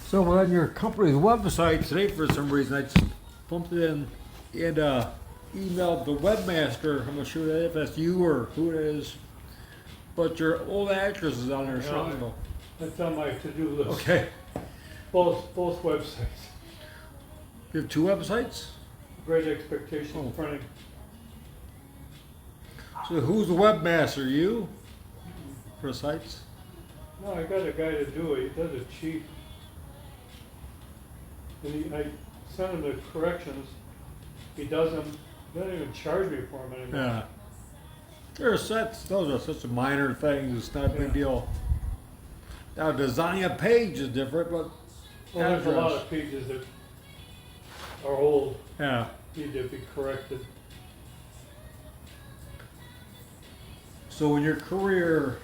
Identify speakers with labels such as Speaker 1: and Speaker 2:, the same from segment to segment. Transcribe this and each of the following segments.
Speaker 1: So on your company's website today, for some reason, I just pumped it in and emailed the webmaster. I'm not sure if that's you or who it is, but your old address is on there.
Speaker 2: No, that's on my to-do list.
Speaker 1: Okay.
Speaker 2: Both websites.
Speaker 1: You have two websites?
Speaker 2: Great Expectations printing.
Speaker 1: So who's the webmaster? You? For the sites?
Speaker 2: No, I got a guy to do it. He does it cheap. And I send him the corrections. He does them. He doesn't even charge me for them anymore.
Speaker 1: Yeah. Those are such a minor things. It's not a big deal. Now, designing a page is different, but
Speaker 2: Well, there's a lot of pages that are old,
Speaker 1: yeah.
Speaker 2: need to be corrected.
Speaker 1: So in your career,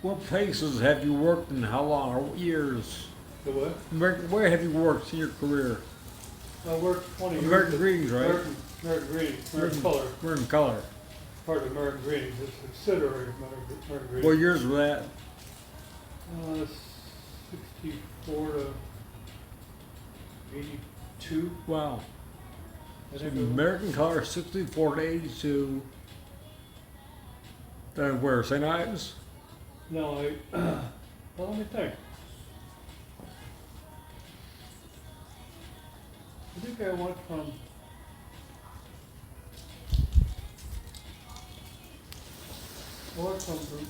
Speaker 1: what places have you worked in? How long? Or what years?
Speaker 2: The what?
Speaker 1: Where have you worked in your career?
Speaker 2: I worked 20 years.
Speaker 1: American Greetings, right?
Speaker 2: American Greetings, American Color.
Speaker 1: American Color.
Speaker 2: Part of American Greetings. It's a subsidiary of American Greetings.
Speaker 1: What years were that?
Speaker 2: 64 to 82.
Speaker 1: Wow.
Speaker 2: I
Speaker 1: So
Speaker 2: think it was.
Speaker 1: American Color, 64 to 82. Then where? St. Ives?
Speaker 2: No, well, let me think. I think I went from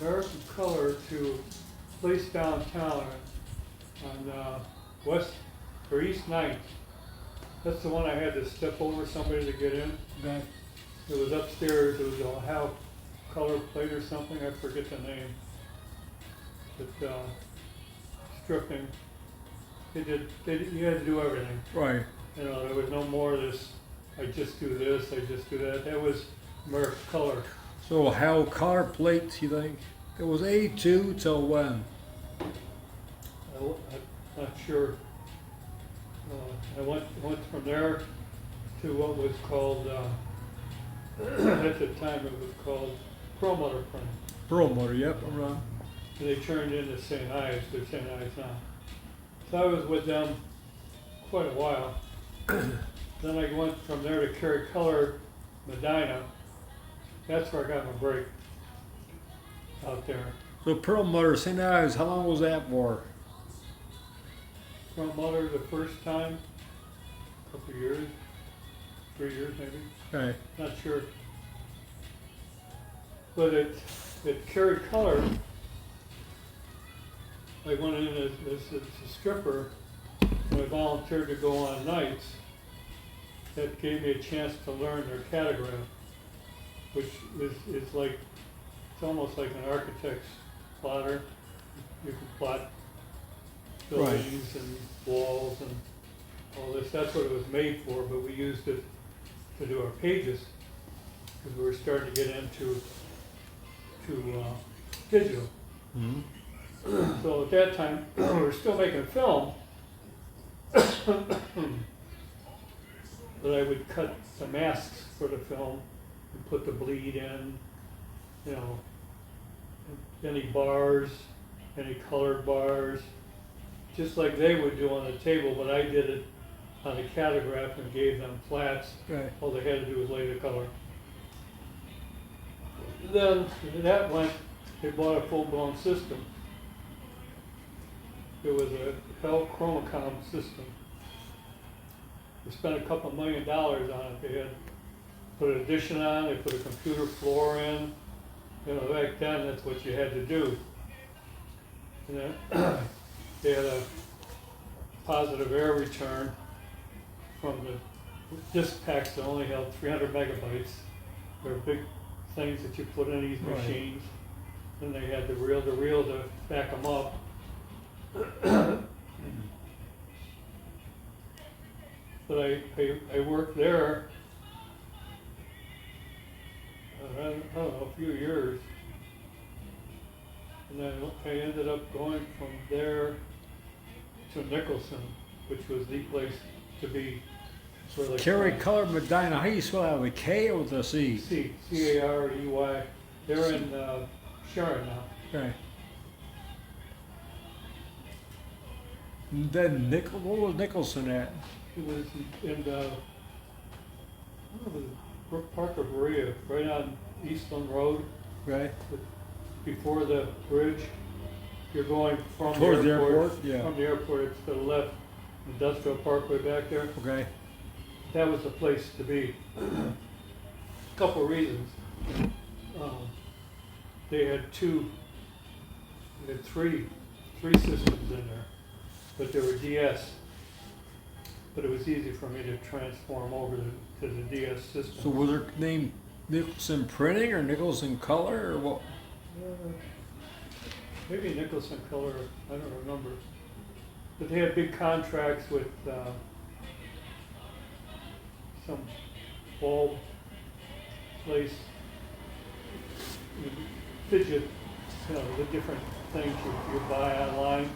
Speaker 2: American Color to a place downtown on West or East 9th. That's the one I had to step over somebody to get in.
Speaker 1: Okay.
Speaker 2: It was upstairs. It was a half color plate or something. I forget the name. But stripping. You had to do everything.
Speaker 1: Right.
Speaker 2: You know, there was no more of this, I just do this, I just do that. That was American Color.
Speaker 1: So how color plates, you think? It was 82 till when?
Speaker 2: I'm not sure. I went from there to what was called, at the time it was called Promoter Print.
Speaker 1: Promoter, yep, I'm wrong.
Speaker 2: And they turned into St. Ives, they're St. Ives now. So I was with them quite a while. Then I went from there to Kerry Color, Medina. That's where I got my break out there.
Speaker 1: So Perlmutter, St. Ives, how long was that for?
Speaker 2: From Mother the first time, a couple of years, 3 years maybe,
Speaker 1: Okay.
Speaker 2: not sure. But at Kerry Color, I went in as a stripper, and I volunteered to go on nights. That gave me a chance to learn their catograph, which is like, it's almost like an architect's plotter. You can plot buildings and walls and all this. That's what it was made for, but we used it to do our pages because we were starting to get into digital.
Speaker 1: Mm-hmm.
Speaker 2: So at that time, we were still making film, but I would cut the masks for the film and put the bleed in, you know, any bars, any colored bars, just like they would do on the table, but I did it on a catograph and gave them flats.
Speaker 1: Right.
Speaker 2: All they had to do was lay the color. Then that went, they bought a full-blown system. It was a Hell Chromacom system. They spent a couple $1 million on it. They had put an addition on, they put a computer floor in. You know, back then that's what you had to do. And then they had a positive air return from the disk packs that only held 300 megabytes. They're big things that you put in these machines. Then they had the reel to back them up. But I worked there, I don't know, a few years. And then I ended up going from there to Nicholson, which was the place to be.
Speaker 1: Kerry Color, Medina, how do you spell that? With a K or with a C?
Speaker 2: C-A-R-E-Y. They're
Speaker 1: C.
Speaker 2: in Sharon now. Okay.
Speaker 1: And then what was Nicholson at?
Speaker 2: It was in, I don't know, it was Brook Park or Berea, right on Eastland Road,
Speaker 1: Okay.
Speaker 2: before the bridge. You're going from
Speaker 1: Towards
Speaker 2: the
Speaker 1: the
Speaker 2: airport.
Speaker 1: airport? Yeah.
Speaker 2: From the airport, it's to the left, Industrial Parkway back there.
Speaker 1: Okay.
Speaker 2: That was the place to be. Couple of reasons. They had three systems in there, but they were DS. But it was easy for me to transform over to the DS system.
Speaker 1: So was their name Nicholson Printing or Nicholson Color or what?
Speaker 2: Maybe Nicholson Color, I don't remember. But they had big contracts with some bulb place, fidget, the different things you buy online,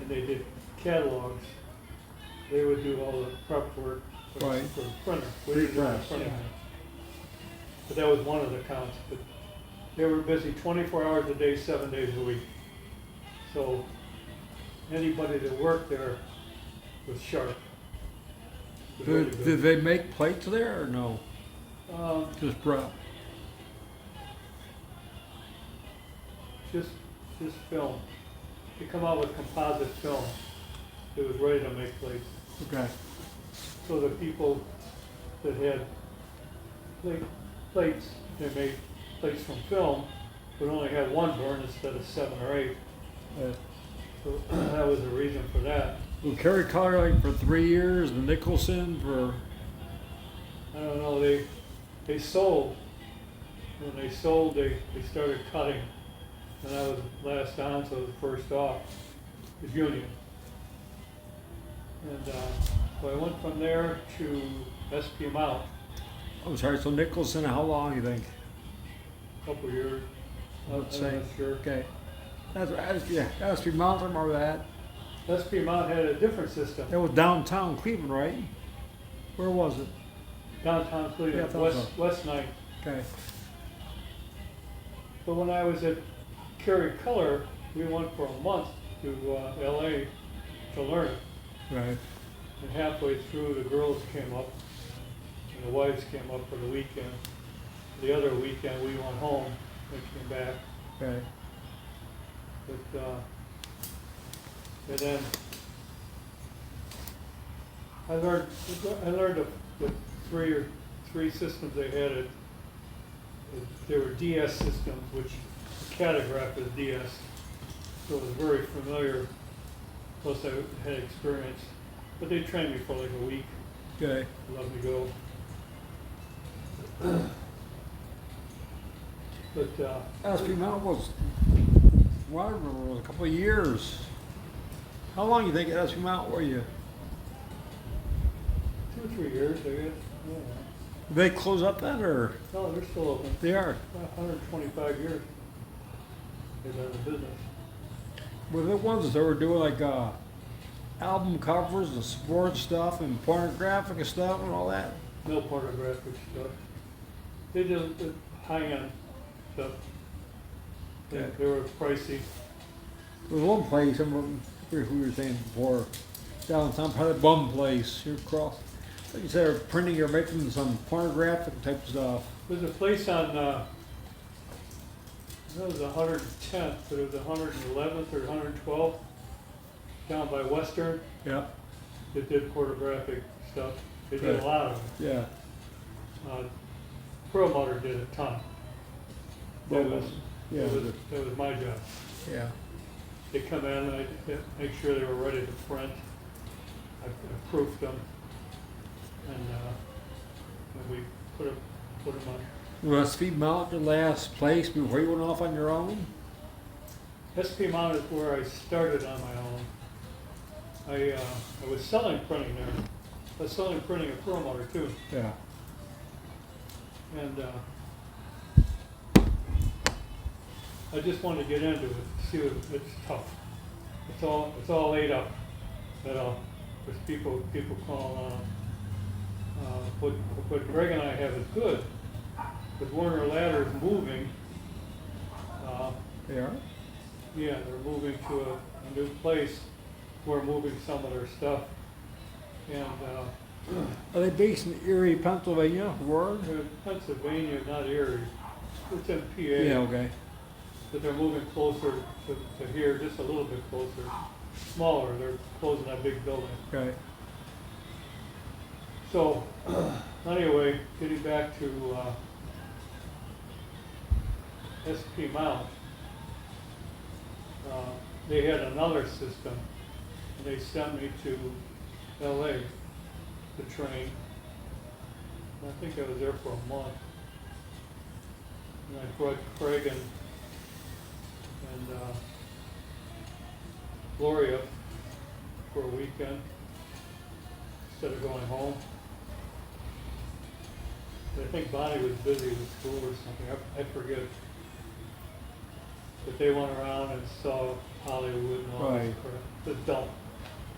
Speaker 2: and they did catalogs. They would do all the prep work
Speaker 1: Right.
Speaker 2: for the printer. We didn't do the
Speaker 1: Pre-press,
Speaker 2: printing.
Speaker 1: yeah.
Speaker 2: But that was one of the counts. But they were busy 24 hours a day, 7 days a week. So anybody that worked there was sharp. Was really
Speaker 1: Did
Speaker 2: good.
Speaker 1: they make plates there or no?
Speaker 2: Um,
Speaker 1: Just prep.
Speaker 2: just film. They come out with composite film. It was ready to make plates.
Speaker 1: Okay.
Speaker 2: So the people that had plates, they made plates from film, would only have one burn instead of 7 or 8. So that was the reason for that.
Speaker 1: Well, Kerry Color like for 3 years, and Nicholson for.
Speaker 2: I don't know, they sold. When they sold, they started cutting. And I was last on, so I was first off, the union. And so I went from there to SP Mount,
Speaker 1: I'm sorry. So Nicholson, how long you think?
Speaker 2: a couple of years.
Speaker 1: I would
Speaker 2: I'm
Speaker 1: say.
Speaker 2: not sure.
Speaker 1: Okay. That's be Mountain or that.
Speaker 2: SP Mount had a different system.
Speaker 1: That was downtown Cleveland, right? Where was it?
Speaker 2: Downtown
Speaker 1: Yeah, I
Speaker 2: Cleveland,
Speaker 1: thought
Speaker 2: West 9th.
Speaker 1: Okay.
Speaker 2: But when I was at Kerry Color, we went for a month to LA to learn.
Speaker 1: Right.
Speaker 2: And halfway through, the girls came up, and the wives came up for the weekend. The other weekend, we went home and came back.
Speaker 1: Okay.
Speaker 2: But, and then I learned the three systems they had. There were DS systems, which the catograph is DS, so it was very familiar. Plus, I had experience, but they trained me for like a week.
Speaker 1: Okay.
Speaker 2: Let me go. But
Speaker 1: SP Mountain was, well, I remember it was a couple of years. How long you think at SP Mountain were you?
Speaker 2: 2 or 3 years, I guess. Yeah.
Speaker 1: Did they close up then or?
Speaker 2: No, they're still open.
Speaker 1: They are.
Speaker 2: 125 years. They've been in the business.
Speaker 1: Were the ones that were doing like album covers and sports stuff and pornographic and stuff and all that?
Speaker 2: No pornographic stuff. They did the high-end stuff.
Speaker 1: Okay.
Speaker 2: They were pricey.
Speaker 1: There was one place, I remember who you were saying before, downtown, probably the Bum Place, here across. Like you said, they're printing or making some pornographic type stuff.
Speaker 2: There's a place on, that was 110th, but it was 111th or 112th, down by Western,
Speaker 1: Yeah.
Speaker 2: that did pornographic stuff. They did
Speaker 1: Right.
Speaker 2: a lot of it.
Speaker 1: Yeah.
Speaker 2: Pearl Motor did a ton. That was,
Speaker 1: Yeah.
Speaker 2: that was my job.
Speaker 1: Yeah.
Speaker 2: They come in and I make sure they were ready to print. I proofed them, and we put them on.
Speaker 1: Was SP Mountain your last place before you went off on your own?
Speaker 2: SP Mount is where I started on my own. I was selling printing there. I was selling printing at Pearl Motor too,
Speaker 1: Yeah.
Speaker 2: and I just wanted to get into it, see what it's tough. It's all laid up. There's people call what Greg and I have is good. With Warner Ladders moving,
Speaker 1: They are?
Speaker 2: yeah, they're moving to a new place we're moving some of their stuff. And
Speaker 1: Are they based in Erie, Pennsylvania? Word?
Speaker 2: they're in Pennsylvania, not Erie. It's in PA.
Speaker 1: Yeah, okay.
Speaker 2: But they're moving closer to here, just a little bit closer. Smaller, they're closing that big building.
Speaker 1: Okay.
Speaker 2: So, anyway, getting back to SP Mount, they had another system, and they sent me to LA to train. And I think I was there for a month. And I brought Craig and Gloria for a weekend instead of going home. I think Bonnie was busy with school or something, I forget. But they went around and saw Hollywood and all this
Speaker 1: Right.
Speaker 2: crap. The dump.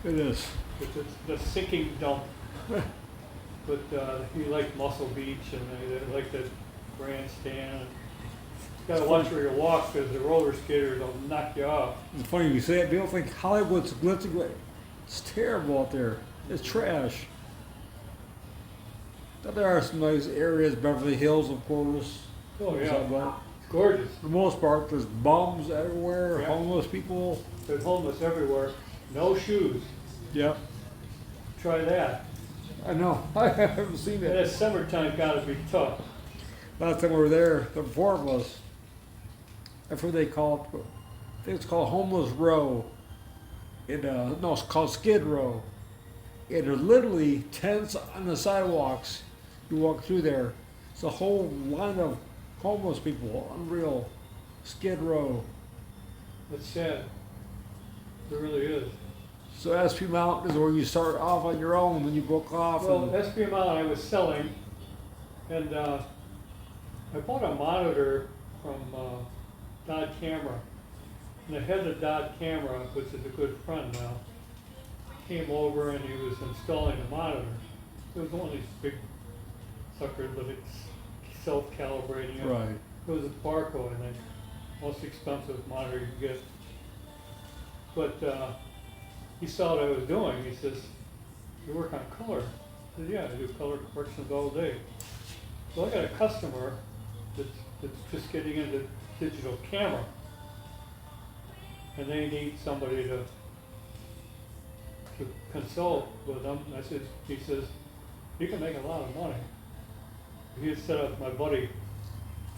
Speaker 1: It is.
Speaker 2: It's the sinking dump. But he liked Muscle Beach and they liked the grandstand. You gotta watch where you walk because the roller skaters will knock you off.
Speaker 1: It's funny you say it. People think Hollywood's glitzy. It's terrible out there. It's trash. But there are some nice areas, Beverly Hills, of course.
Speaker 2: Oh yeah,
Speaker 1: But
Speaker 2: it's gorgeous.
Speaker 1: for the most part, there's bums everywhere,
Speaker 2: Yeah.
Speaker 1: homeless people.
Speaker 2: There's homeless everywhere. No shoes.
Speaker 1: Yep.
Speaker 2: Try that.
Speaker 1: I know. I haven't seen
Speaker 2: And
Speaker 1: it.
Speaker 2: that summertime gotta be tough.
Speaker 1: Last time we were there, the four of us, that's what they call it. I think it's called Homeless Row. No, it's called Skid Row. And there's literally tents on the sidewalks. You walk through there. It's a whole line of homeless people. Unreal. Skid Row.
Speaker 2: It's sad. It really is.
Speaker 1: So SP Mountain is where you start off on your own, then you book off.
Speaker 2: Well,
Speaker 1: and,
Speaker 2: SP Mount I was selling, and I bought a monitor from Dodd Camera. And the head of Dodd Camera, which is a good friend now, came over and he was installing the monitor. It was one of these big suckers, but it's self-calibrating.
Speaker 1: right.
Speaker 2: It was a Barco, I think, most expensive monitor you can get. But he saw what I was doing. He says, "You work on color?" I said, "Yeah, I do color corrections all day." So I got a customer that's just getting into digital camera, and they need somebody to consult with them. And he says, "You can make a lot of money." He had set up my buddy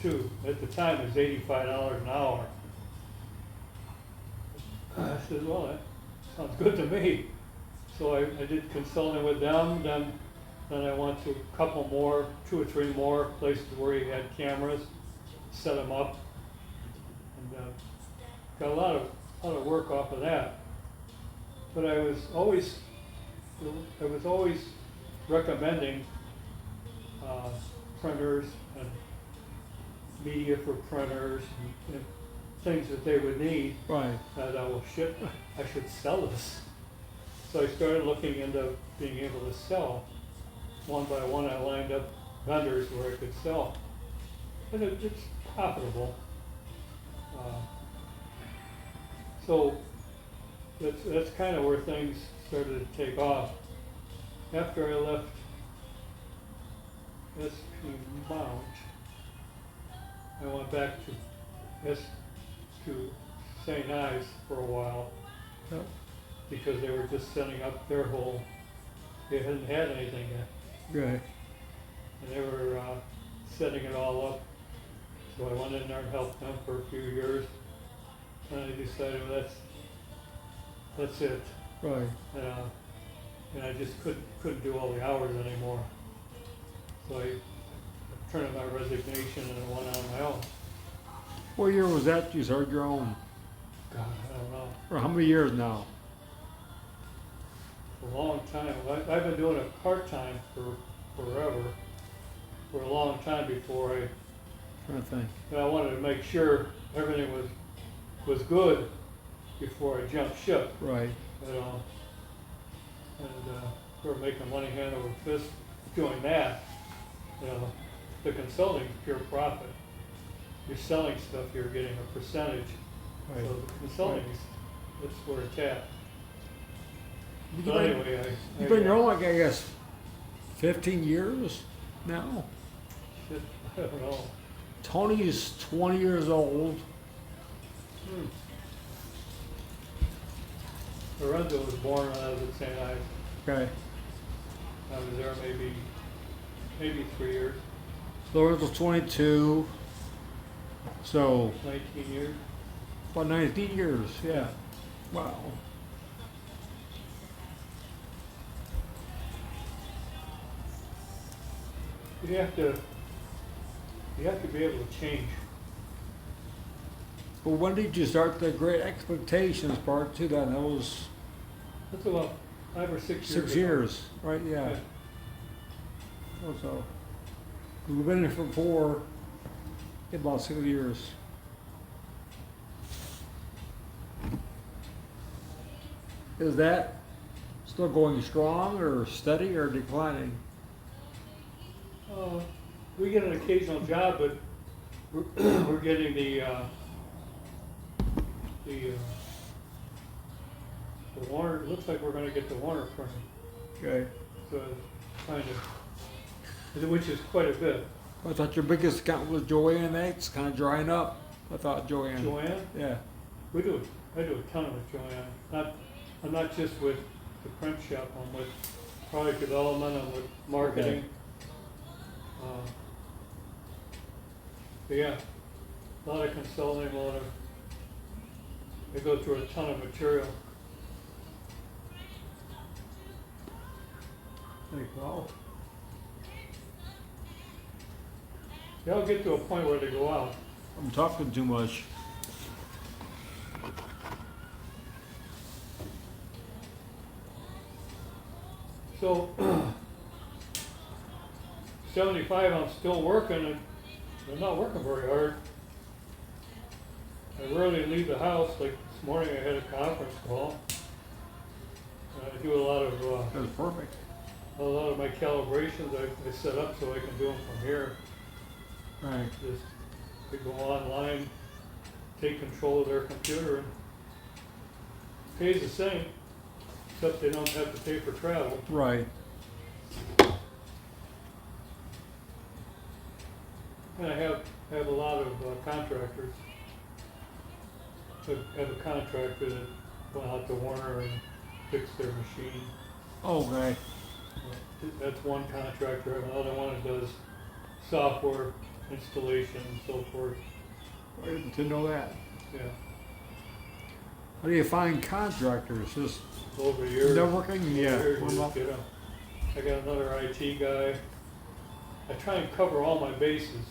Speaker 2: too. At the time, it was $85 an hour. I said, "Well, that sounds good to me." So I did consulting with them. Then I went to a couple more, 2 or 3 more places where he had cameras, set them up, and got a lot of work off of that. But I was always recommending printers and media for printers and things that they would need.
Speaker 1: Right.
Speaker 2: That well, shit, I should sell this. So I started looking into being able to sell. One by one, I lined up vendors where I could sell, and it's profitable. So that's kind of where things started to take off. After I left SP Mount, I went back to St. Ives for a while.
Speaker 1: Yep.
Speaker 2: Because they were just setting up their whole, they hadn't had anything yet.
Speaker 1: Right.
Speaker 2: And they were setting it all up. So I went in there and helped them for a few years. And I decided, well, that's it.
Speaker 1: Right.
Speaker 2: And I just couldn't do all the hours anymore. So I turned in my resignation and went on my own.
Speaker 1: What year was that you started your own?
Speaker 2: God, I don't know.
Speaker 1: For how many years now?
Speaker 2: For a long time. I've been doing it part-time for forever. For a long time before
Speaker 1: Trying to think.
Speaker 2: and I wanted to make sure everything was good before I jumped ship.
Speaker 1: Right.
Speaker 2: You know, and we were making money hand over fist doing that. You know, the consulting is pure profit. You're selling stuff, you're getting a percentage.
Speaker 1: Right.
Speaker 2: So the consulting is that's where it's at.
Speaker 1: You've
Speaker 2: But
Speaker 1: been,
Speaker 2: anyway,
Speaker 1: you've been your own, like, I guess, 15 years now.
Speaker 2: shit, I don't know.
Speaker 1: Tony's 20 years old.
Speaker 2: Hmm. Lorenzo was born when I was at St. Ives.
Speaker 1: Okay.
Speaker 2: I was there maybe 3 years,
Speaker 1: Lorenzo's 22. So,
Speaker 2: 19 years.
Speaker 1: about 19 years, yeah. Wow.
Speaker 2: You have to be able to change.
Speaker 1: But when did you start the Great Expectations part two? Then that was
Speaker 2: That's about 5 or 6 years
Speaker 1: 6
Speaker 2: ago.
Speaker 1: years, right? Yeah.
Speaker 2: Yeah.
Speaker 1: So we've been in it for about 6 years. Is that still going strong, or steady, or declining?
Speaker 2: We get an occasional job, but we're getting the Warner. It looks like we're going to get the Warner printing,
Speaker 1: Okay.
Speaker 2: so kind of, which is quite a bit.
Speaker 1: I thought your biggest account was Joanne. That's kind of drying up. I thought Joanne.
Speaker 2: Joanne,
Speaker 1: Yeah.
Speaker 2: I do a ton with Joanne. I'm not just with the print shop. I'm with product development. I'm with marketing.
Speaker 1: Okay.
Speaker 2: But yeah, a lot of consulting, they go through a ton of material.
Speaker 1: Well,
Speaker 2: They'll get to a point where they go out.
Speaker 1: I'm talking too much.
Speaker 2: So, 75, I'm still working, and I'm not working very hard. I rarely leave the house. Like this morning, I had a conference call. I do a lot of
Speaker 1: That was perfect.
Speaker 2: my calibrations. I set up so I can do them from here.
Speaker 1: Right.
Speaker 2: Just they go online, take control of their computer, and pays the same, except they don't have to pay for travel.
Speaker 1: Right.
Speaker 2: And I have a lot of contractors. I have a contractor that went out to Warner and fixed their machine.
Speaker 1: Okay.
Speaker 2: That's one contractor. Another one that does software installation and so forth.
Speaker 1: I didn't know that.
Speaker 2: Yeah,
Speaker 1: How do you find contractors? Just
Speaker 2: over the years.
Speaker 1: networking? Yeah.
Speaker 2: Years,
Speaker 1: What about-
Speaker 2: you know. I got another IT guy. I try and cover all my bases.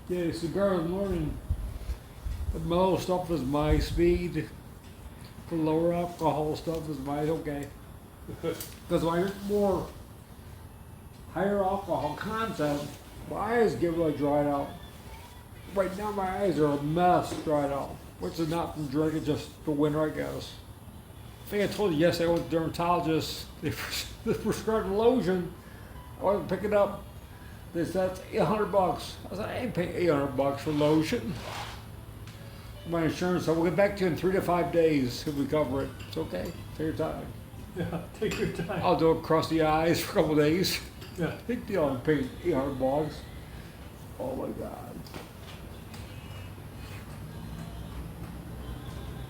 Speaker 1: Yeah, cigar in the morning. The mellow stuff is my speed. The lower alcohol stuff is my okay. Because when I get more higher alcohol content, my eyes get really dried out. Right now my eyes are a mess dried out. Which is not from drinking, just the winter, I guess. I think I told you yesterday I went to the dermatologist. They prescribed lotion. I went to pick it up. They said it's $800. I said, I ain't paying $800 for lotion. My insurance said, we'll get back to you in 3 to 5 days if we cover it. It's okay. Take your time.
Speaker 2: Yeah, take your time.
Speaker 1: I'll do it across the eyes for a couple days.
Speaker 2: Yeah.
Speaker 1: Big deal. I'm paying $800. Oh my God.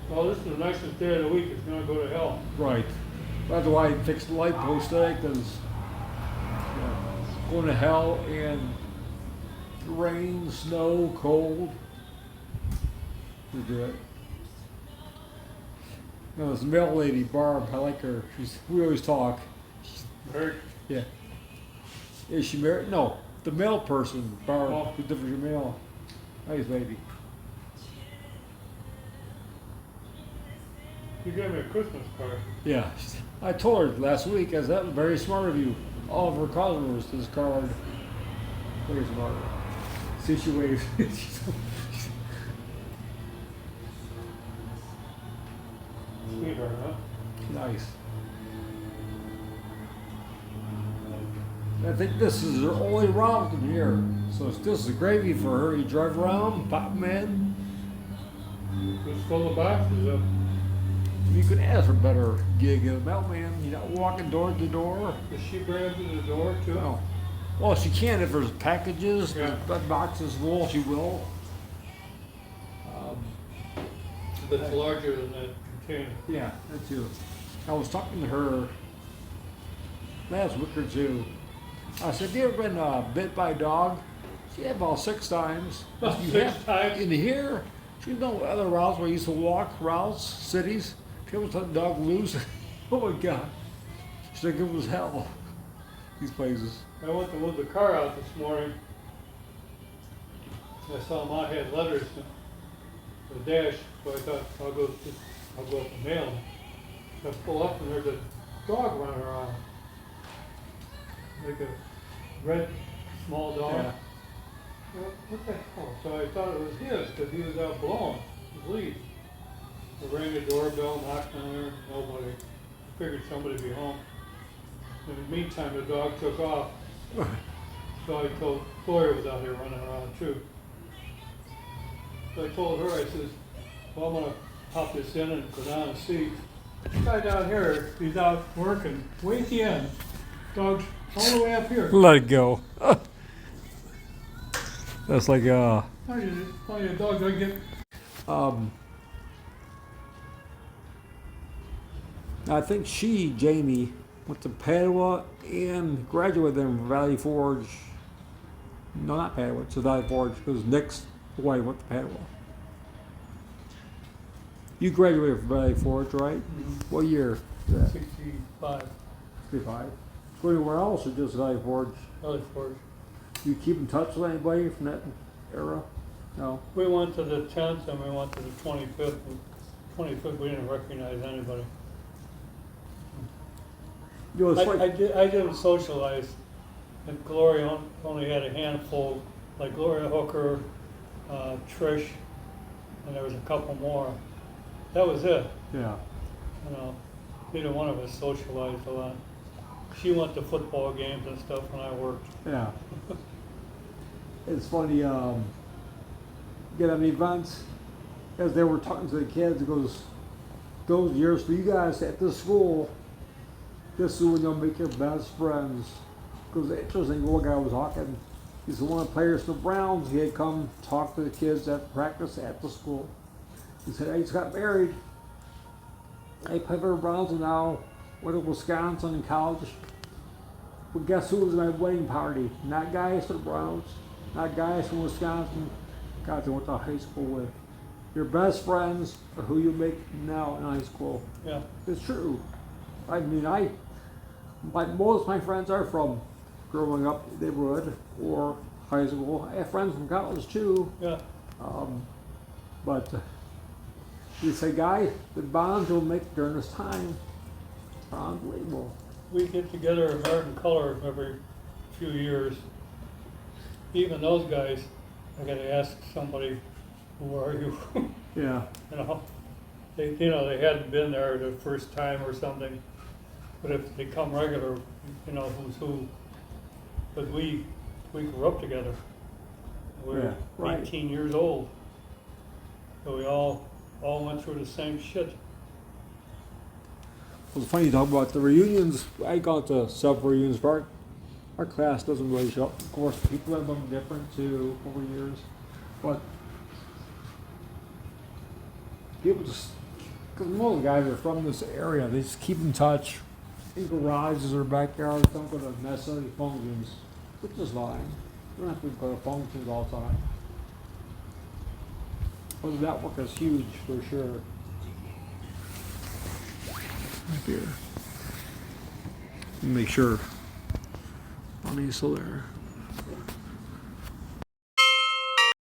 Speaker 2: Well, this is the nicest day of the week. It's gonna go to hell.
Speaker 1: Right. That's why I fixed the light post today, because going to hell in rain, snow, cold. To do it. No, this mail lady, Barb, I like her. We always talk.
Speaker 2: Very.
Speaker 1: Yeah. Is she married? No, the mail person, Barb,
Speaker 2: Oh.
Speaker 1: who delivers your mail. Nice lady.
Speaker 2: You gave me a Christmas card.
Speaker 1: Yeah. I told her last week, I said, that was very smart of you. All of her customers, this card. Very smart. See, she waves.
Speaker 2: Sweetheart. kindergarten, huh?
Speaker 1: Nice. I think this is her only route in here. So this is gravy for her. You drive around, pop them in.
Speaker 2: Just fill the boxes up.
Speaker 1: You could ask for a better gig as a mailman. You're not walking door to door.
Speaker 2: Does she bring them to the door too?
Speaker 1: No. Well, she can if there's packages,
Speaker 2: Yeah.
Speaker 1: the boxes full, she will.
Speaker 2: But it's larger than that container.
Speaker 1: Yeah, that too. I was talking to her last week or two. I said, "Have you ever been bit by a dog?" She had about 6 times.
Speaker 2: About
Speaker 1: You
Speaker 2: 6
Speaker 1: have-
Speaker 2: times?
Speaker 1: In here, she know other routes where I used to walk, routes, cities. She ever let the dog loose. Oh my God. She's like, it was hell. These places.
Speaker 2: I went to move the car out this morning. I saw Mom had letters in the dash, so I thought I'll go up and mail them. I pull up and there's a dog running around. Like a red, small dog.
Speaker 1: Yeah.
Speaker 2: What the hell? So I thought it was his because he was out blowing his lead. I rang the doorbell, knocked on there, nobody. I figured somebody'd be home. In the meantime, the dog took off. So I told Gloria was out here running around too. So I told her, I says, well, I'm gonna pop this in and go down and see. This guy down here, he's out working, way at the end. Dog's all the way up here.
Speaker 1: Let it go. That's like
Speaker 2: Funny, a dog doesn't get.
Speaker 1: I think Jamie, went to Padua and graduated from Valley Forge. No, not Padua, it's Valley Forge, because Nick's wife went to Padua. You graduated from Valley Forge, right? What year?
Speaker 2: 65,
Speaker 1: 65. Go anywhere else or just Valley Forge?
Speaker 2: Valley Forge.
Speaker 1: You keep in touch with anybody from that era? No.
Speaker 2: We went to the 10th and we went to the 25th. 25th, we didn't recognize anybody.
Speaker 1: You know, it's like,
Speaker 2: I didn't socialize, and Gloria only had a handful, like Gloria Hooker, Trish, and there was a couple more. That was it.
Speaker 1: yeah.
Speaker 2: You know, neither one of us socialized a lot. She went to football games and stuff when I worked.
Speaker 1: Yeah. It's funny, get on events, as they were talking to the kids, it goes, those years for you guys at this school, this is when you'll make your best friends. Because interesting, one guy was talking, he's one of the players for the Browns, he had come talk to the kids at practice at the school. He said, I just got married. I play for the Browns and now went to Wisconsin in college. But guess who was at my wedding party? Not guys for the Browns, not guys from Wisconsin, guys I went to high school with. Your best friends are who you make now in high school.
Speaker 2: Yeah.
Speaker 1: It's true. I mean, most of my friends are from growing up in the neighborhood or high school. I have friends from college too.
Speaker 2: Yeah.
Speaker 1: But you say, guys, the bonds you'll make during this time are unbelievable.
Speaker 2: We get together American Color every few years. Even those guys, I gotta ask somebody, who are you?
Speaker 1: Yeah.
Speaker 2: You know, they hadn't been there the first time or something. But if they come regular, you know who's who. But we grew up together. We were
Speaker 1: Yeah, right.
Speaker 2: 18 years old. So we all went through the same shit.
Speaker 1: Well, it's funny you talk about the reunions. I gone to several reunions, but our class doesn't really show up. Of course, people have been different too over years. But people just, because most of the guys are from this area, they just keep in touch in garages or backyards, don't go to necessarily functions, which is fine. You don't have to go to functions all the time. But the network is huge for sure. Right there. Make sure money's still there.